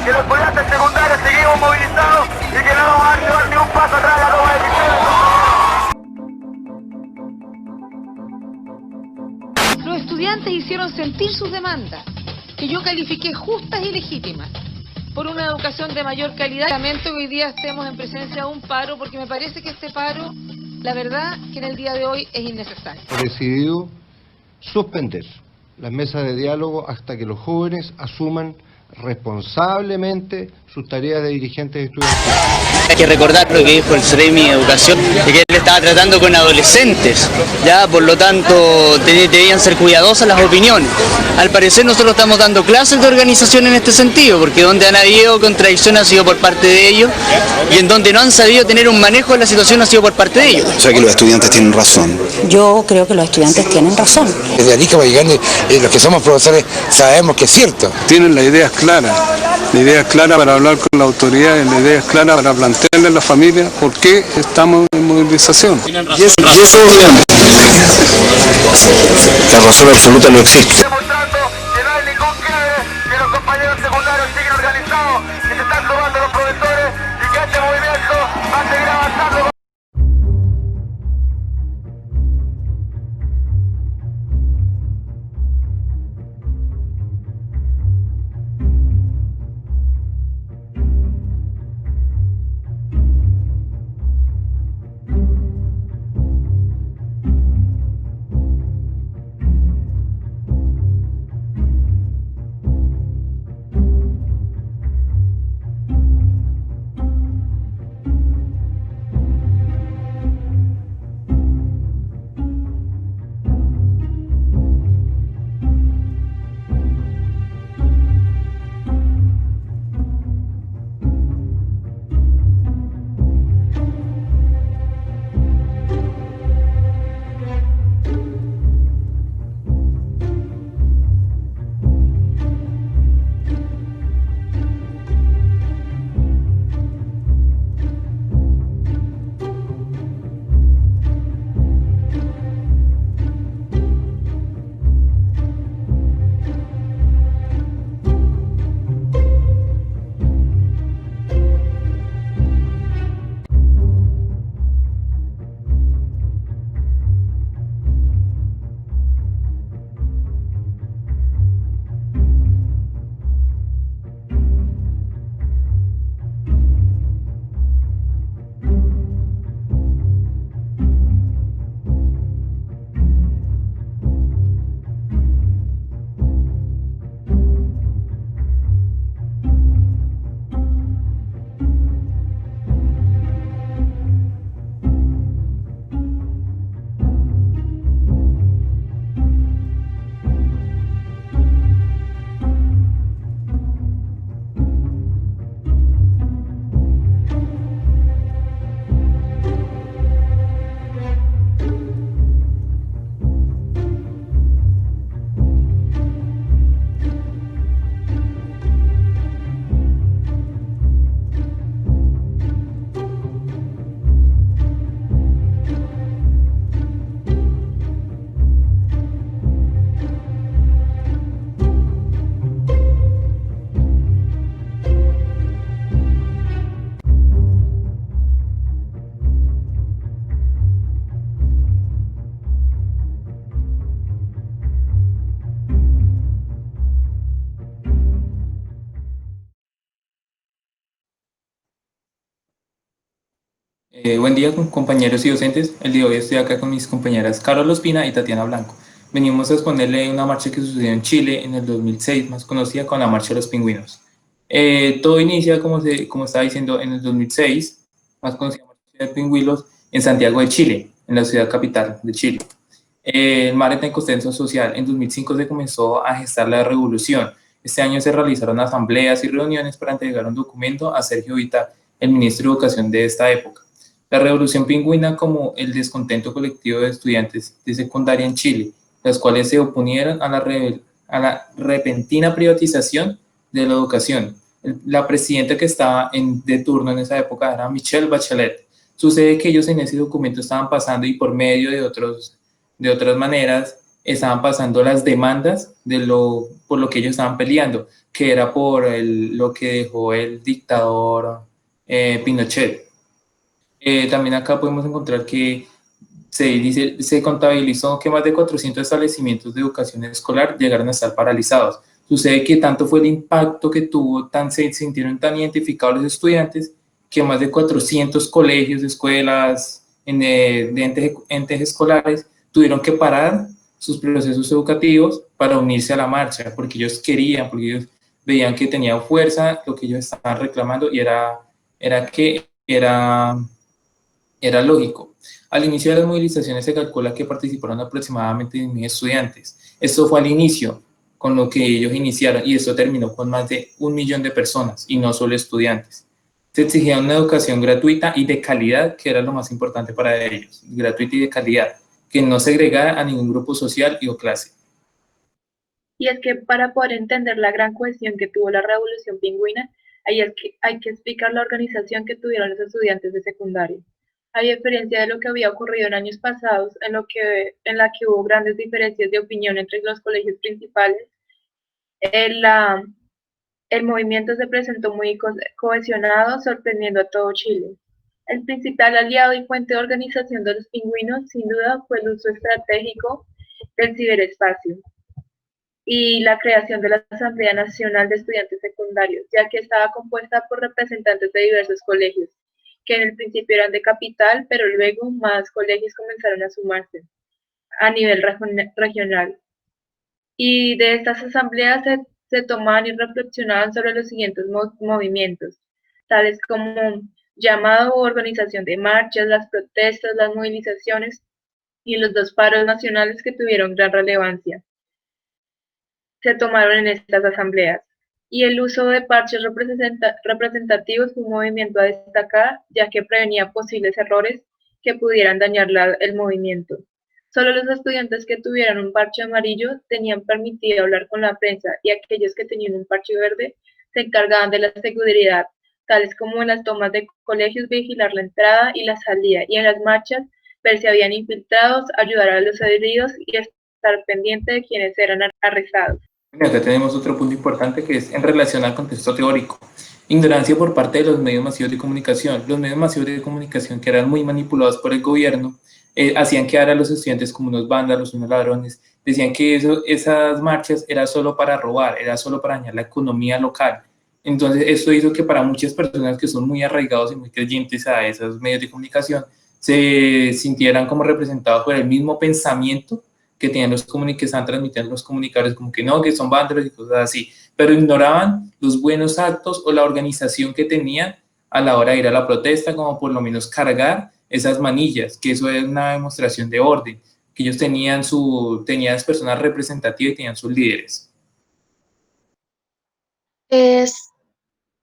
que los estudiantes secundarios seguimos movilizados y que no vamos a llevar ni un paso atrás en la toma de decisiones. Los estudiantes hicieron sentir sus demandas, que yo califiqué justas y legítimas, por una educación de mayor calidad. Lamento que hoy día estemos en presencia de un paro, porque me parece que este paro, la verdad, que en el día de hoy es innecesario. He decidido suspender las mesas de diálogo hasta que los jóvenes asuman responsablemente sus tareas de dirigentes estudiantiles. Hay que recordar lo que dijo el Ceremi de Educación, de que él estaba tratando con adolescentes, ya por lo tanto debían ser cuidadosas las opiniones. Al parecer nosotros estamos dando clases de organización en este sentido, porque donde han habido contradicciones ha sido por parte de ellos, y en donde no han sabido tener un manejo de la situación ha sido por parte de ellos. O sea que los estudiantes tienen razón. Yo creo que los estudiantes tienen razón. Desde Arica va llegando y los que somos profesores sabemos que es cierto. Tienen la idea clara. La idea es clara para hablar con la autoridad, la idea es clara para plantearle a la familia por qué estamos en movilización. Y eso la razón absoluta no existe. Demostrando que no hay ningún quiebre, que los compañeros secundarios siguen organizados, que se están tomando los profesores y que este movimiento va a seguir avanzando. Buen día compañeros y docentes. El día de hoy estoy acá con mis compañeras Carol Ospina y Tatiana Blanco. Venimos a exponerle una marcha que sucedió en Chile en el 2006, más conocida como la Marcha de los Pingüinos. Todo inicia, como estaba diciendo, en el 2006, más conocida como Marcha de los Pingüinos, en Santiago de Chile, en la ciudad capital de Chile. El marco de consenso social. En 2005 se comenzó a gestar la revolución. Este año se realizaron asambleas y reuniones para entregar un documento a Sergio Vittar, el ministro de Educación de esta época. La revolución pingüina como el descontento colectivo de estudiantes de secundaria en Chile, las cuales se oponieron a la repentina privatización de la educación. La presidenta que estaba de turno en esa época era Michelle Bachelet. Sucede que ellos en ese documento estaban pasando y por medio de otras maneras estaban pasando las demandas por lo que ellos estaban peleando, que era por lo que dejó el dictador Pinochet. También acá podemos encontrar que se contabilizó que más de 400 establecimientos de educación escolar llegaron a estar paralizados. Sucede que tanto fue el impacto que tuvo, se sintieron tan identificados los estudiantes, que más de 400 colegios, escuelas, de entes escolares tuvieron que parar sus procesos educativos para unirse a la marcha, porque ellos querían, porque ellos veían que tenía fuerza lo que ellos estaban reclamando, y era lógico. Al inicio de las movilizaciones se calcula que participaron aproximadamente 10.000 estudiantes. Esto fue al inicio, con lo que ellos iniciaron, y esto terminó con más de 1 millón de personas, y no solo estudiantes. Se exigía una educación gratuita y de calidad, que era lo más importante para ellos, gratuita y de calidad, que no segregara a ningún grupo social o clase. Y es que para poder entender la gran cohesión que tuvo la Revolución Pingüina, hay que explicar la organización que tuvieron los estudiantes de secundaria. A diferencia de lo que había ocurrido en años pasados, en la que hubo grandes diferencias de opinión entre los colegios principales, el movimiento se presentó muy cohesionado, sorprendiendo a todo Chile. El principal aliado y fuente de organización de los pingüinos, sin duda, fue el uso estratégico del ciberespacio y la creación de la Asamblea Nacional de Estudiantes Secundarios, ya que estaba compuesta por representantes de diversos colegios, que en el principio eran de capital, pero luego más colegios comenzaron a sumarse a nivel regional. Y de estas asambleas se tomaban y reflexionaban sobre los siguientes movimientos, tales como llamado o organización de marchas, las protestas, las movilizaciones y los 2 paros nacionales que tuvieron gran relevancia. Se tomaron en estas asambleas. Y el uso de parches representativos fue un movimiento a destacar, ya que prevenía posibles errores que pudieran dañar el movimiento. Solo los estudiantes que tuvieran un parche amarillo tenían permitido hablar con la prensa, y aquellos que tenían un parche verde se encargaban de la seguridad, tales como en las tomas de colegios vigilar la entrada y la salida, y en las marchas ver si habían infiltrados, ayudar a los heridos y estar pendiente de quienes eran arrestados. Acá tenemos otro punto importante, que es en relación al contexto teórico. Ignorancia por parte de los medios masivos de comunicación. Los medios masivos de comunicación, que eran muy manipulados por el gobierno, hacían quedar a los estudiantes como unos vándalos, unos ladrones. Decían que esas marchas era solo para robar, era solo para dañar la economía local. Entonces esto hizo que para muchas personas que son muy arraigados y muy creyentes a esos medios de comunicación se sintieran como representados por el mismo pensamiento que tenían que estaban transmitiendo los comunicadores, como que no, que son vándalos y cosas así, pero ignoraban los buenos actos o la organización que tenían a la hora de ir a la protesta, como por lo menos cargar esas manillas, que eso es una demostración de orden, que ellos tenían personas representativas y tenían sus líderes.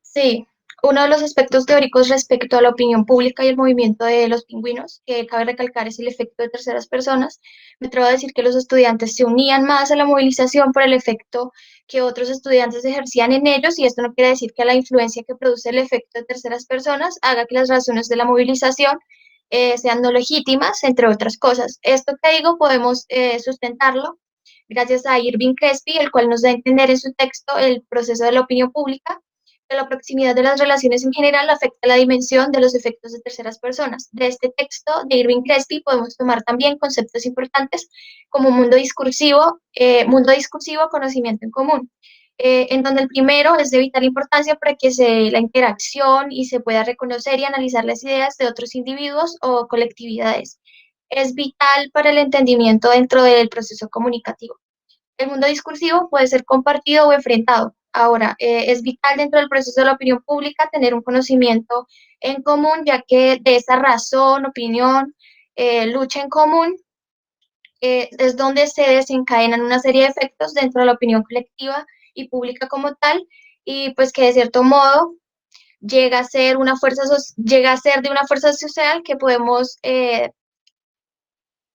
Sí, uno de los aspectos teóricos respecto a la opinión pública y el movimiento de los pingüinos, que cabe recalcar, es el efecto de terceras personas. Me atrevo a decir que los estudiantes se unían más a la movilización por el efecto que otros estudiantes ejercían en ellos, y esto no quiere decir que la influencia que produce el efecto de terceras personas haga que las razones de la movilización sean no legítimas, entre otras cosas. Esto que digo podemos sustentarlo gracias a Irving Crespi, el cual nos da a entender en su texto el proceso de la opinión pública, que la proximidad de las relaciones en general afecta la dimensión de los efectos de terceras personas. De este texto de Irving Crespi podemos tomar también conceptos importantes como mundo discursivo, conocimiento en común, en donde el primero es de vital importancia para que la interacción y se pueda reconocer y analizar las ideas de otros individuos o colectividades. Es vital para el entendimiento dentro del proceso comunicativo. El mundo discursivo puede ser compartido o enfrentado. Ahora, es vital dentro del proceso de la opinión pública tener un conocimiento en común, ya que de esa razón, opinión, lucha en común, es donde se desencadenan una serie de efectos dentro de la opinión colectiva y pública como tal, y pues que de cierto modo llega a ser de una fuerza social que podemos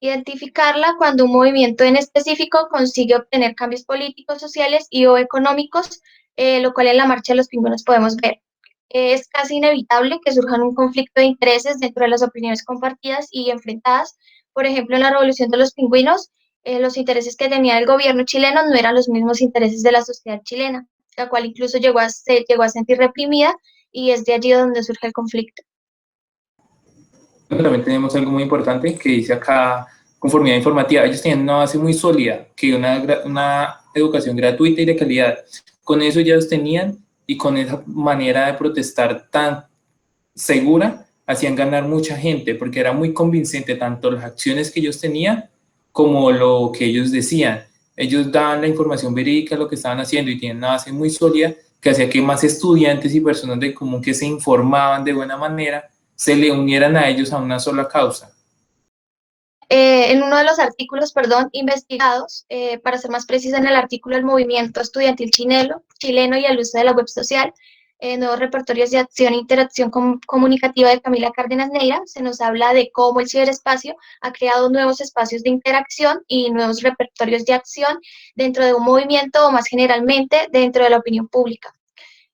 identificarla cuando un movimiento en específico consigue obtener cambios políticos, sociales y o económicos, lo cual en la marcha de los pingüinos podemos ver. Es casi inevitable que surjan un conflicto de intereses dentro de las opiniones compartidas y enfrentadas. Por ejemplo, en la Revolución de los Pingüinos, los intereses que tenía el gobierno chileno no eran los mismos intereses de la sociedad chilena, la cual incluso llegó a sentir reprimida, y es de allí donde surge el conflicto. También tenemos algo muy importante que dice acá, conformidad informativa. Ellos tenían una base muy sólida, que una educación gratuita y de calidad. Con eso ya los tenían, y con esa manera de protestar tan segura, hacían ganar mucha gente, porque era muy convincente tanto las acciones que ellos tenían como lo que ellos decían. Ellos daban la información verídica de lo que estaban haciendo y tienen una base muy sólida que hacía que más estudiantes y personas de común que se informaban de buena manera se le unieran a ellos a una sola causa. En uno de los artículos, investigados, para ser más precisa, en el artículo del movimiento estudiantil chileno y el uso de la web social, nuevos repertorios de acción e interacción comunicativa de Camila Cárdenas Neira, se nos habla de cómo el ciberespacio ha creado nuevos espacios de interacción y nuevos repertorios de acción dentro de un movimiento, o más generalmente dentro de la opinión pública,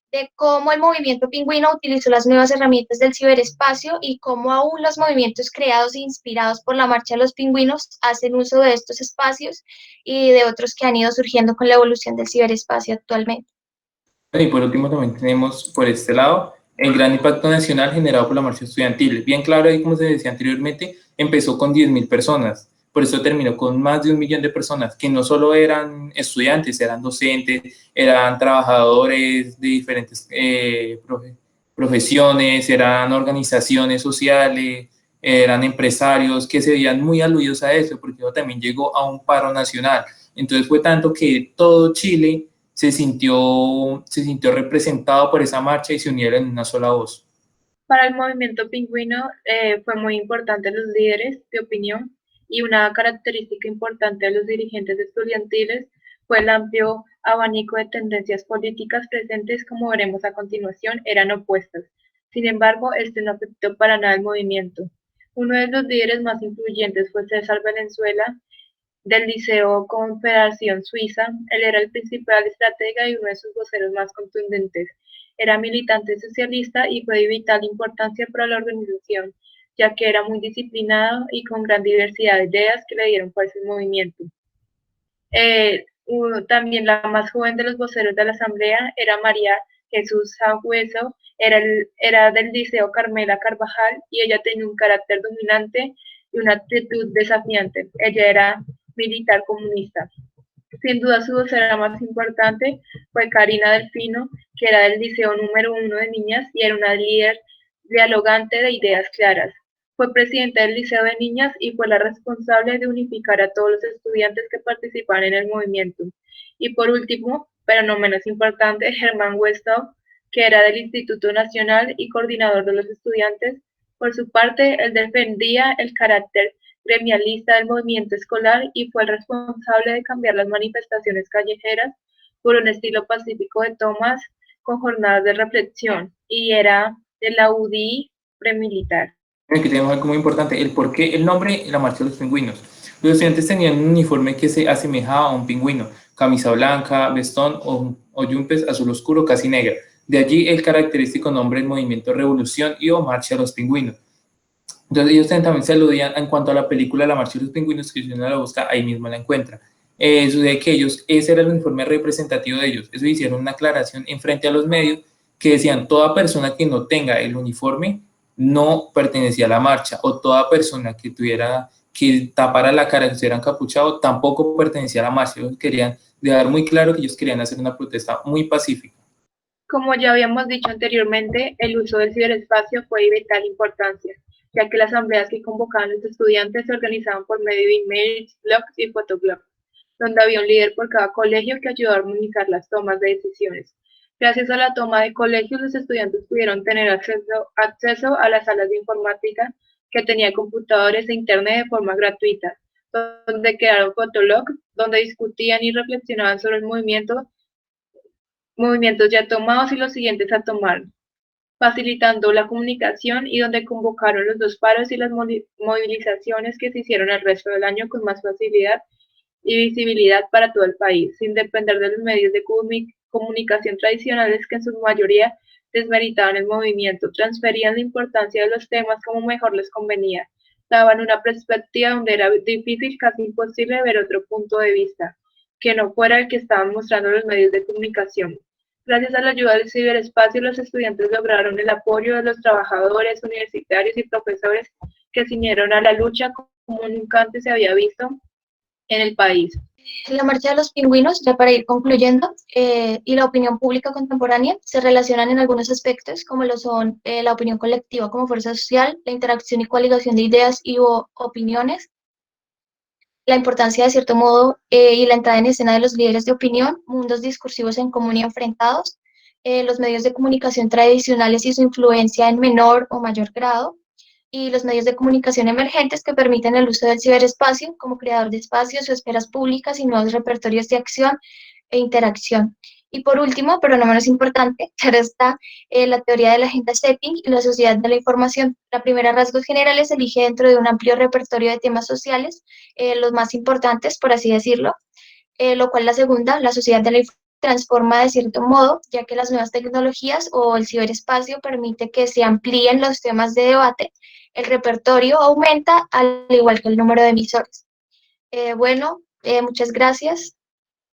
de cómo el movimiento pingüino utilizó las nuevas herramientas del ciberespacio y cómo aún los movimientos creados e inspirados por la Marcha de los Pingüinos hacen uso de estos espacios y de otros que han ido surgiendo con la evolución del ciberespacio actualmente. Y por último también tenemos por este lado el gran impacto nacional generado por la marcha estudiantil. Bien claro, ahí como se decía anteriormente, empezó con 10.000 personas, por eso terminó con más de 1 millón de personas, que no solo eran estudiantes, eran docentes, eran trabajadores de diferentes profesiones, eran organizaciones sociales, eran empresarios que se veían muy aludidos a eso, porque eso también llegó a un paro nacional. Entonces fue tanto que todo Chile se sintió representado por esa marcha y se unieron en una sola voz. Para el movimiento pingüino fue muy importante los líderes de opinión, y una característica importante de los dirigentes estudiantiles fue el amplio abanico de tendencias políticas presentes, como veremos a continuación, eran opuestas. Sin embargo, este no afectó para nada el movimiento. Uno de los líderes más influyentes fue César Valenzuela, del Liceo Confederación Suiza. Él era el principal estratega y uno de sus voceros más contundentes. Era militante socialista y fue de vital importancia para la organización, ya que era muy disciplinado y con gran diversidad de ideas que le dieron fuerza al movimiento. También la más joven de los voceros de la asamblea era María Jesús Sangüeso, era del Liceo Carmela Carvajal, y ella tenía un carácter dominante y una actitud desafiante. Ella era militar comunista. Sin duda su vocera más importante fue Karina Delfino, que era del Liceo número 1 de niñas y era una líder dialogante de ideas claras. Fue presidenta del Liceo de Niñas y fue la responsable de unificar a todos los estudiantes que participaban en el movimiento. Y por último, pero no menos importante, Germán Westhoff, que era del Instituto Nacional y coordinador de los estudiantes. Por su parte, él defendía el carácter gremialista del movimiento escolar y fue el responsable de cambiar las manifestaciones callejeras por un estilo pacífico de tomas con jornadas de reflexión, y era de la UDI premilitar. Aquí tenemos algo muy importante, el por qué el nombre, la marcha de los pingüinos. Los estudiantes tenían un uniforme que se asemejaba a un pingüino, camisa blanca, vestón o yumpes azul oscuro casi negra. De allí el característico nombre del movimiento Revolución y o Marcha de los Pingüinos. Entonces ellos también se aludían en cuanto a la película La Marcha de los Pingüinos, que si uno la busca, ahí mismo la encuentra. Eso de que ese era el uniforme representativo de ellos. Eso hicieron una aclaración en frente a los medios que decían: toda persona que no tenga el uniforme no pertenecía a la marcha, o toda persona que tapara la cara, que estuviera encapuchado, tampoco pertenecía a la marcha. Ellos querían dejar muy claro que ellos querían hacer una protesta muy pacífica. Como ya habíamos dicho anteriormente, el uso del ciberespacio fue de vital importancia, ya que las asambleas que convocaban los estudiantes se organizaban por medio de emails, blogs y fotoblogs, donde había un líder por cada colegio que ayudaba a armonizar las tomas de decisiones. Gracias a la toma de colegios, los estudiantes pudieron tener acceso a las salas de informática, que tenía computadores e internet de forma gratuita, donde quedaron fotologs, donde discutían y reflexionaban sobre el movimientos ya tomados y los siguientes a tomar, facilitando la comunicación, y donde convocaron los 2 paros y las movilizaciones que se hicieron el resto del año con más facilidad y visibilidad para todo el país, sin depender de los medios de comunicación tradicionales, que en su mayoría desmeritaban el movimiento, transferían la importancia de los temas como mejor les convenía, daban una perspectiva donde era difícil, casi imposible, ver otro punto de vista, que no fuera el que estaban mostrando los medios de comunicación. Gracias a la ayuda del ciberespacio, los estudiantes lograron el apoyo de los trabajadores, universitarios y profesores que se unieron a la lucha como nunca antes se había visto en el país. La marcha de los pingüinos, ya para ir concluyendo, y la opinión pública contemporánea se relacionan en algunos aspectos, como lo son la opinión colectiva como fuerza social, la interacción y coaligación de ideas y opiniones, la importancia de cierto modo y la entrada en escena de los líderes de opinión, mundos discursivos en común y enfrentados, los medios de comunicación tradicionales y su influencia en menor o mayor grado, y los medios de comunicación emergentes que permiten el uso del ciberespacio como creador de espacios o esferas públicas y nuevos repertorios de acción e interacción. Y por último, pero no menos importante, claro está, la teoría de la agenda setting y la sociedad de la información. La primera, rasgos generales, elige dentro de un amplio repertorio de temas sociales, los más importantes, por así decirlo, lo cual la segunda, la sociedad de la información, transforma de cierto modo, ya que las nuevas tecnologías o el ciberespacio permite que se amplíen los temas de debate, el repertorio aumenta al igual que el número de emisores. Muchas gracias.